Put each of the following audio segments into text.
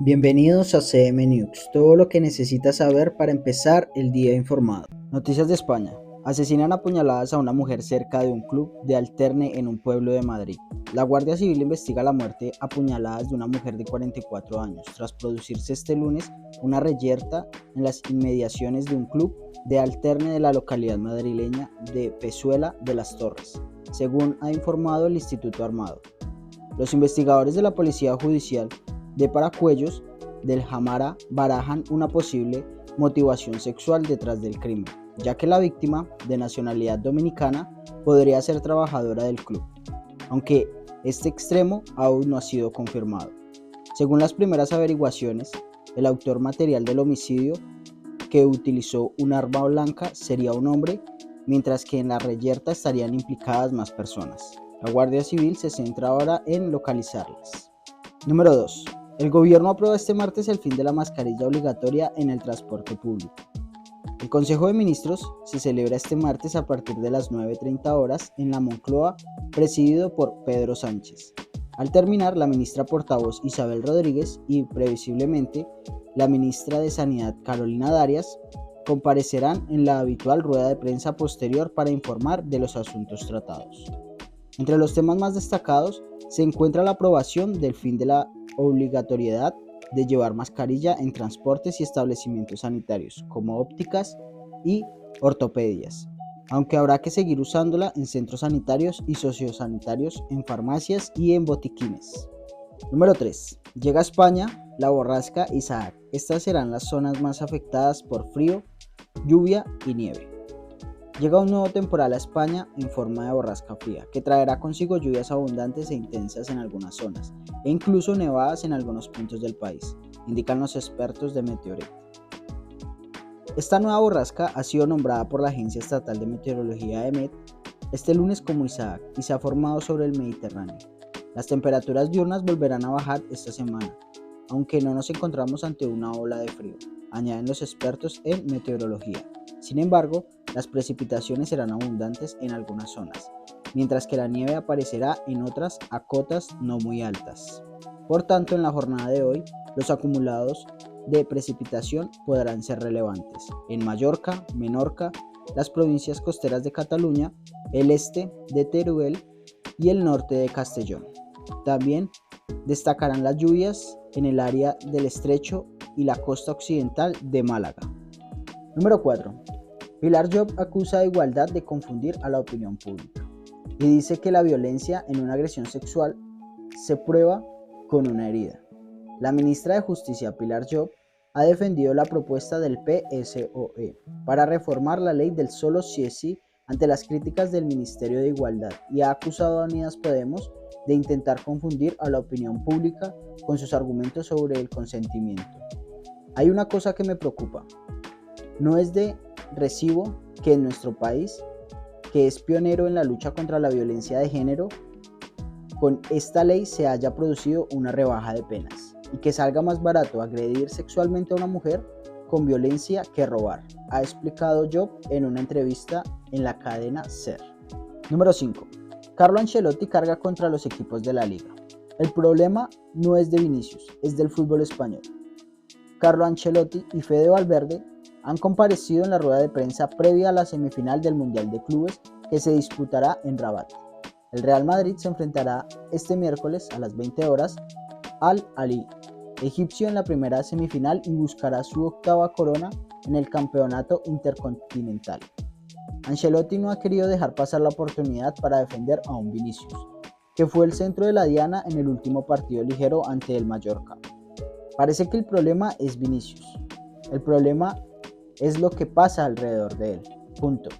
Bienvenidos a CM News, todo lo que necesitas saber para empezar el día informado. Noticias de España. Asesinan a puñaladas a una mujer cerca de un club de alterne en un pueblo de Madrid. La Guardia Civil investiga la muerte a puñaladas de una mujer de 44 años, tras producirse este lunes una reyerta en las inmediaciones de un club de alterne de la localidad madrileña de Pezuela de las Torres, según ha informado el Instituto Armado. Los investigadores de la Policía Judicial de Paracuellos del Jámara barajan una posible motivación sexual detrás del crimen, ya que la víctima, de nacionalidad dominicana, podría ser trabajadora del club, aunque este extremo aún no ha sido confirmado. Según las primeras averiguaciones, el autor material del homicidio, que utilizó un arma blanca, sería un hombre, mientras que en la reyerta estarían implicadas más personas. La Guardia Civil se centra ahora en localizarlas. Número 2. El gobierno aprueba este martes el fin de la mascarilla obligatoria en el transporte público. El Consejo de Ministros se celebra este martes a partir de las 9:30 horas en la Moncloa, presidido por Pedro Sánchez. Al terminar, la ministra portavoz Isabel Rodríguez y, previsiblemente, la ministra de Sanidad Carolina Darias comparecerán en la habitual rueda de prensa posterior para informar de los asuntos tratados. Entre los temas más destacados se encuentra la aprobación del fin de la obligatoriedad de llevar mascarilla en transportes y establecimientos sanitarios, como ópticas y ortopedias, aunque habrá que seguir usándola en centros sanitarios y sociosanitarios, en farmacias y en botiquines. Número 3. Llega a España la borrasca Isaac. Estas serán las zonas más afectadas por frío, lluvia y nieve. Llega un nuevo temporal a España en forma de borrasca fría, que traerá consigo lluvias abundantes e intensas en algunas zonas, e incluso nevadas en algunos puntos del país, indican los expertos de Meteoret. Esta nueva borrasca ha sido nombrada por la Agencia Estatal de Meteorología EMET este lunes como Isaac y se ha formado sobre el Mediterráneo. Las temperaturas diurnas volverán a bajar esta semana, aunque no nos encontramos ante una ola de frío, añaden los expertos en meteorología. Sin embargo, las precipitaciones serán abundantes en algunas zonas, mientras que la nieve aparecerá en otras a cotas no muy altas. Por tanto, en la jornada de hoy, los acumulados de precipitación podrán ser relevantes en Mallorca, Menorca, las provincias costeras de Cataluña, el este de Teruel y el norte de Castellón. También destacarán las lluvias en el área del Estrecho y la costa occidental de Málaga. Número 4. Pilar Job acusa a Igualdad de confundir a la opinión pública y dice que la violencia en una agresión sexual se prueba con una herida. La ministra de Justicia, Pilar Job, ha defendido la propuesta del PSOE para reformar la ley del solo sí es sí ante las críticas del Ministerio de Igualdad y ha acusado a Unidas Podemos de intentar confundir a la opinión pública con sus argumentos sobre el consentimiento. Hay una cosa que me preocupa. No es de recibo que en nuestro país, que es pionero en la lucha contra la violencia de género, con esta ley se haya producido una rebaja de penas y que salga más barato agredir sexualmente a una mujer con violencia que robar, ha explicado Job en una entrevista en la cadena SER. Número 5. Carlo Ancelotti carga contra los equipos de la liga. El problema no es de Vinicius, es del fútbol español. Carlo Ancelotti y Fede Valverde han comparecido en la rueda de prensa previa a la semifinal del Mundial de Clubes que se disputará en Rabat. El Real Madrid se enfrentará este miércoles a las 20 horas al Al-Ahly egipcio en la primera semifinal y buscará su octava corona en el campeonato intercontinental. Ancelotti no ha querido dejar pasar la oportunidad para defender a un Vinicius, que fue el centro de la diana en el último partido ligero ante el Mallorca. Parece que el problema es Vinicius. El problema es lo que pasa alrededor de él. Punto.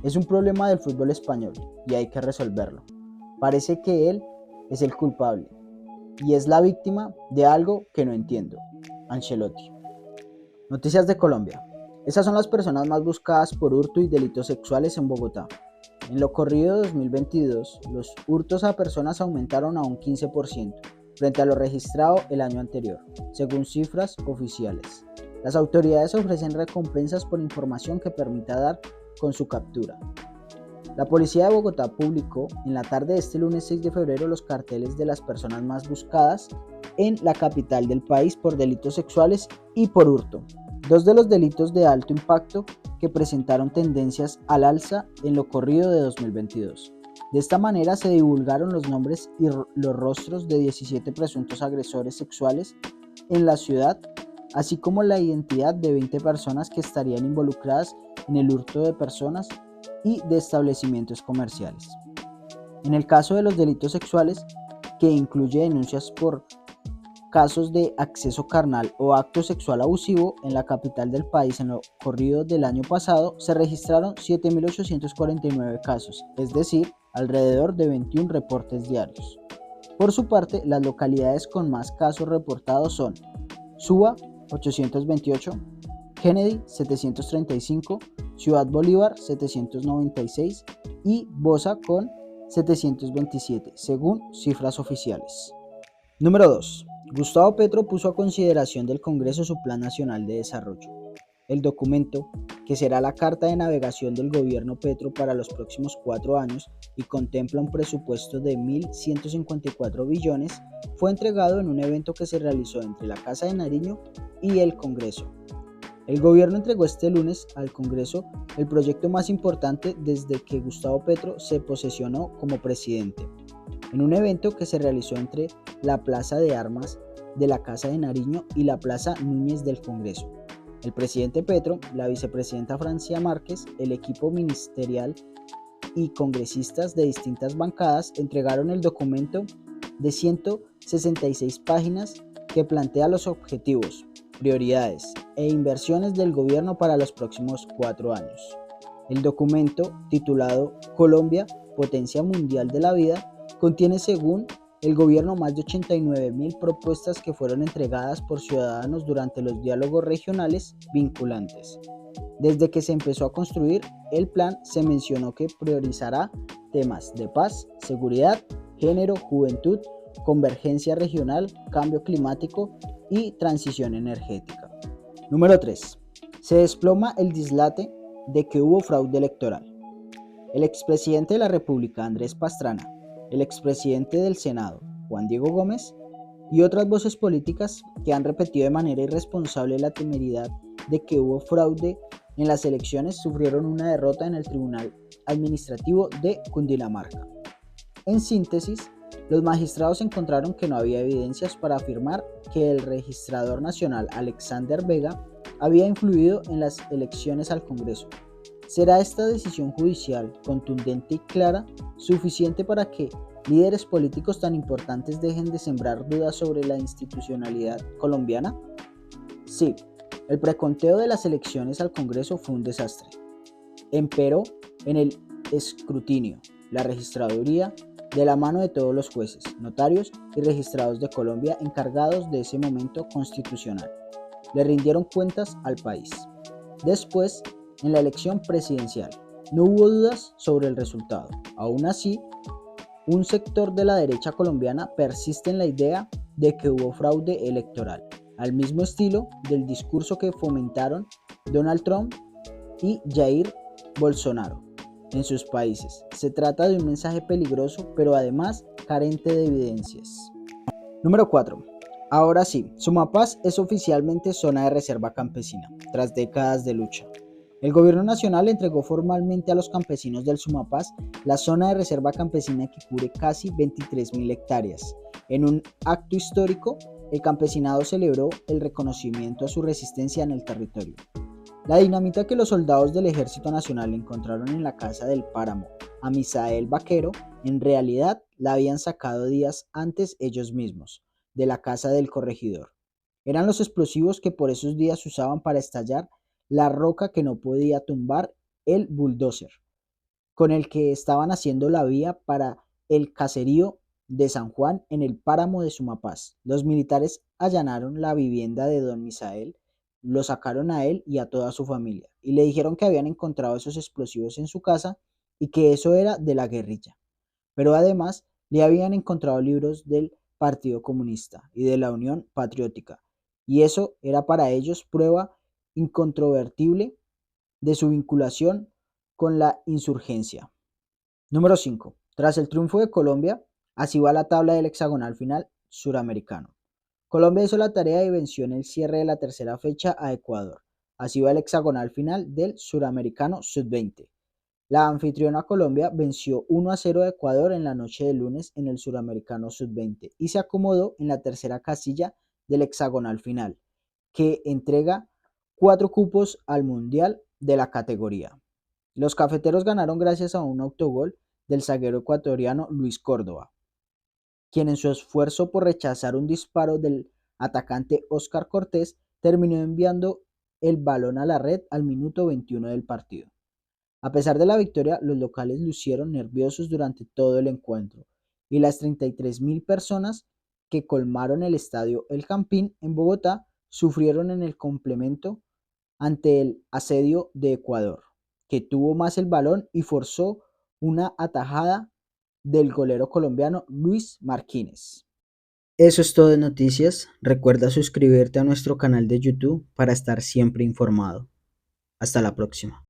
Es un problema del fútbol español y hay que resolverlo. Parece que él es el culpable y es la víctima de algo que no entiendo. Ancelotti. Noticias de Colombia. Esas son las personas más buscadas por hurto y delitos sexuales en Bogotá. En lo corrido de 2022, los hurtos a personas aumentaron a un 15% frente a lo registrado el año anterior, según cifras oficiales. Las autoridades ofrecen recompensas por información que permita dar con su captura. La policía de Bogotá publicó en la tarde de este lunes 6 de febrero los carteles de las personas más buscadas en la capital del país por delitos sexuales y por hurto, dos de los delitos de alto impacto que presentaron tendencias al alza en lo corrido de 2022. De esta manera se divulgaron los nombres y los rostros de 17 presuntos agresores sexuales en la ciudad, así como la identidad de 20 personas que estarían involucradas en el hurto de personas y de establecimientos comerciales. En el caso de los delitos sexuales, que incluye denuncias por casos de acceso carnal o acto sexual abusivo en la capital del país en lo corrido del año pasado, se registraron 7.849 casos, es decir, alrededor de 21 reportes diarios. Por su parte, las localidades con más casos reportados son Suba, 828, Kennedy, 735, Ciudad Bolívar, 796 y Bosa con 727, según cifras oficiales. Número 2. Gustavo Petro puso a consideración del Congreso su Plan Nacional de Desarrollo. El documento, que será la carta de navegación del gobierno Petro para los próximos 4 años y contempla un presupuesto de 1.154 billones, fue entregado en un evento que se realizó entre la Casa de Nariño y el Congreso. El gobierno entregó este lunes al Congreso el proyecto más importante desde que Gustavo Petro se posesionó como presidente, en un evento que se realizó entre la Plaza de Armas de la Casa de Nariño y la Plaza Núñez del Congreso. El presidente Petro, la vicepresidenta Francia Márquez, el equipo ministerial y congresistas de distintas bancadas entregaron el documento de 166 páginas que plantea los objetivos, prioridades e inversiones del gobierno para los próximos 4 años. El documento, titulado Colombia, Potencia Mundial de la Vida, contiene, según el gobierno, más de 89.000 propuestas que fueron entregadas por ciudadanos durante los diálogos regionales vinculantes. Desde que se empezó a construir el plan, se mencionó que priorizará temas de paz, seguridad, género, juventud, convergencia regional, cambio climático y transición energética. Número 3. Se desploma el dislate de que hubo fraude electoral. El expresidente de la República, Andrés Pastrana, el expresidente del Senado, Juan Diego Gómez, y otras voces políticas que han repetido de manera irresponsable la temeridad de que hubo fraude en las elecciones, sufrieron una derrota en el Tribunal Administrativo de Cundinamarca. En síntesis, los magistrados encontraron que no había evidencias para afirmar que el registrador nacional Alexander Vega había influido en las elecciones al Congreso. ¿Será esta decisión judicial, contundente y clara, suficiente para que líderes políticos tan importantes dejen de sembrar dudas sobre la institucionalidad colombiana? Sí, el preconteo de las elecciones al Congreso fue un desastre. Empero en el escrutinio, la registraduría, de la mano de todos los jueces, notarios y registrados de Colombia encargados de ese momento constitucional, le rindieron cuentas al país. Después, en la elección presidencial, no hubo dudas sobre el resultado. Aún así, un sector de la derecha colombiana persiste en la idea de que hubo fraude electoral, al mismo estilo del discurso que fomentaron Donald Trump y Jair Bolsonaro en sus países. Se trata de un mensaje peligroso, pero además carente de evidencias. Número 4. Ahora sí, Sumapaz es oficialmente zona de reserva campesina, tras décadas de lucha. El gobierno nacional entregó formalmente a los campesinos del Sumapaz la zona de reserva campesina que cubre casi 23.000 hectáreas. En un acto histórico, el campesinado celebró el reconocimiento a su resistencia en el territorio. La dinamita que los soldados del Ejército Nacional encontraron en la casa del páramo a Misael Vaquero, en realidad la habían sacado días antes ellos mismos, de la casa del corregidor. Eran los explosivos que por esos días usaban para estallar la roca que no podía tumbar el bulldozer, con el que estaban haciendo la vía para el caserío de San Juan en el páramo de Sumapaz. Los militares allanaron la vivienda de don Misael, lo sacaron a él y a toda su familia, y le dijeron que habían encontrado esos explosivos en su casa y que eso era de la guerrilla. Pero además le habían encontrado libros del Partido Comunista y de la Unión Patriótica, y eso era para ellos prueba incontrovertible de su vinculación con la insurgencia. Número 5. Tras el triunfo de Colombia, así va la tabla del hexagonal final suramericano. Colombia hizo la tarea y venció en el cierre de la tercera fecha a Ecuador. Así va el hexagonal final del Suramericano Sub-20. La anfitriona Colombia venció 1-0 a Ecuador en la noche del lunes en el Suramericano Sub-20 y se acomodó en la tercera casilla del hexagonal final, que entrega 4 cupos al Mundial de la categoría. Los cafeteros ganaron gracias a un autogol del zaguero ecuatoriano Luis Córdoba, quien en su esfuerzo por rechazar un disparo del atacante Óscar Cortés terminó enviando el balón a la red al minuto 21 del partido. A pesar de la victoria, los locales lucieron nerviosos durante todo el encuentro y las 33.000 personas que colmaron el estadio El Campín en Bogotá sufrieron en el complemento ante el asedio de Ecuador, que tuvo más el balón y forzó una atajada del golero colombiano Luis Martínez. Eso es todo de noticias. Recuerda suscribirte a nuestro canal de YouTube para estar siempre informado. Hasta la próxima.